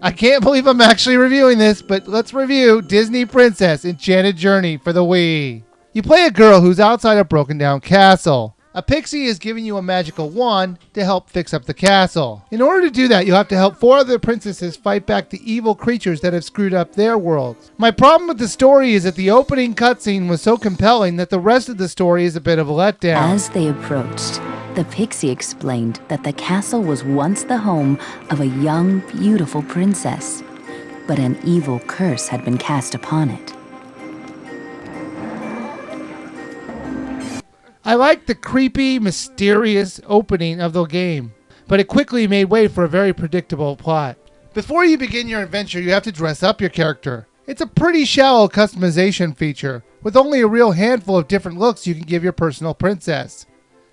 I can't believe I'm actually reviewing this, but let's review Disney Princess Enchanted Journey for the Wii. You play a girl who's outside a broken down castle. A pixie is giving you a magical wand to help fix up the castle. In order to do that, you'll have to help 4 other princesses fight back the evil creatures that have screwed up their worlds. My problem with the story is that the opening cutscene was so compelling that the rest of the story is a bit of a letdown. As they approached, the pixie explained that the castle was once the home of a young, beautiful princess, but an evil curse had been cast upon it. I liked the creepy, mysterious opening of the game, but it quickly made way for a very predictable plot. Before you begin your adventure, you have to dress up your character. It's a pretty shallow customization feature, with only a real handful of different looks you can give your personal princess.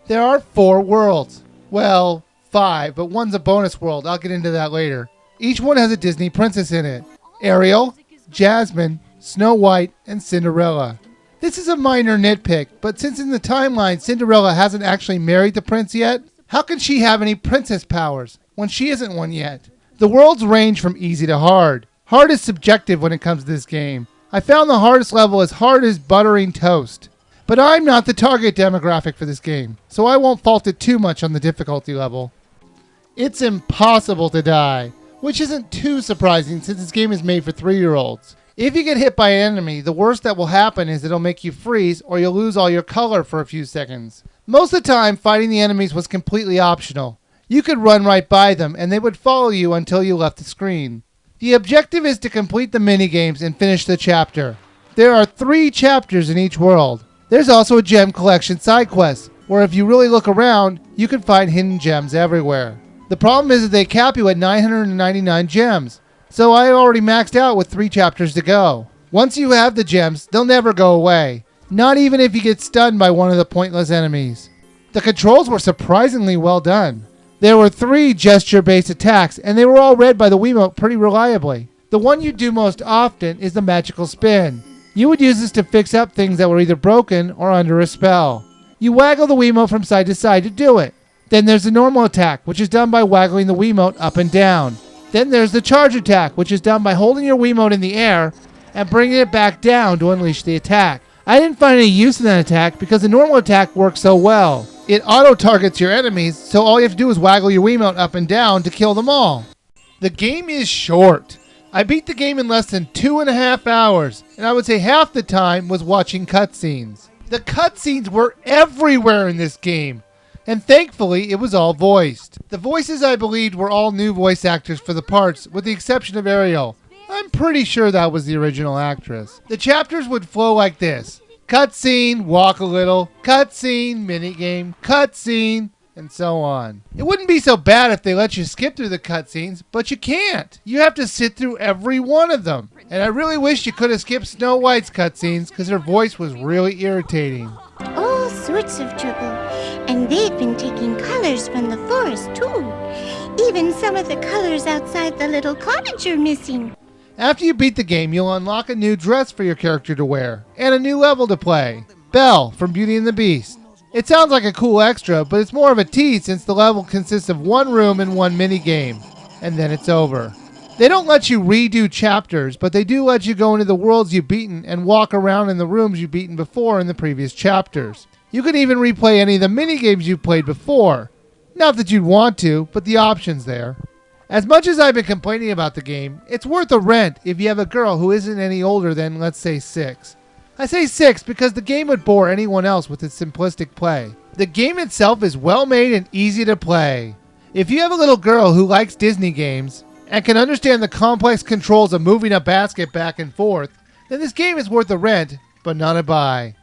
There are 4 worlds. Well, 5, but one's a bonus world. I'll get into that later. Each one has a Disney princess in it. Ariel, Jasmine, Snow White, and Cinderella. This is a minor nitpick, but since in the timeline Cinderella hasn't actually married the prince yet, how can she have any princess powers when she isn't one yet? The worlds range from easy to hard. Hard is subjective when it comes to this game. I found the hardest level as hard as buttering toast. But I'm not the target demographic for this game, so I won't fault it too much on the difficulty level. It's impossible to die, which isn't too surprising since this game is made for 3-year-olds. If you get hit by an enemy, the worst that will happen is it'll make you freeze or you'll lose all your color for a few seconds. Most of the time, fighting the enemies was completely optional. You could run right by them and they would follow you until you left the screen. The objective is to complete the minigames and finish the chapter. There are 3 chapters in each world. There's also a gem collection side quest, where if you really look around, you can find hidden gems everywhere. The problem is that they cap you at 999 gems. So I already maxed out with 3 chapters to go. Once you have the gems, they'll never go away. Not even if you get stunned by one of the pointless enemies. The controls were surprisingly well done. There were 3 gesture-based attacks, and they were all read by the Wiimote pretty reliably. The one you do most often is the magical spin. You would use this to fix up things that were either broken or under a spell. You waggle the Wiimote from side to side to do it. Then there's the normal attack, which is done by waggling the Wiimote up and down. Then there's the charge attack, which is done by holding your Wiimote in the air and bringing it back down to unleash the attack. I didn't find any use in that attack because the normal attack works so well. It auto-targets your enemies, so all you have to do is waggle your Wiimote up and down to kill them all. The game is short. I beat the game in less than 2.5 hours, and I would say half the time was watching cutscenes. The cutscenes were everywhere in this game. And thankfully, it was all voiced. The voices, I believed, were all new voice actors for the parts, with the exception of Ariel. I'm pretty sure that was the original actress. The chapters would flow like this. Cutscene, walk a little, cutscene, minigame, cutscene, and so on. It wouldn't be so bad if they let you skip through the cutscenes, but you can't. You have to sit through every one of them. And I really wish you could have skipped Snow White's cutscenes because her voice was really irritating. All sorts of trouble. And they've been taking colors from the forest, too. Even some of the colors outside the little cottage are missing. After you beat the game, you'll unlock a new dress for your character to wear, and a new level to play. Belle from Beauty and the Beast. It sounds like a cool extra, but it's more of a tease since the level consists of 1 room and 1 minigame, and then it's over. They don't let you redo chapters, but they do let you go into the worlds you've beaten and walk around in the rooms you've beaten before in the previous chapters. You can even replay any of the minigames you've played before. Not that you'd want to, but the option's there. As much as I've been complaining about the game, it's worth a rent if you have a girl who isn't any older than, let's say, 6. I say 6 because the game would bore anyone else with its simplistic play. The game itself is well made and easy to play. If you have a little girl who likes Disney games and can understand the complex controls of moving a basket back and forth, then this game is worth a rent, but not a buy.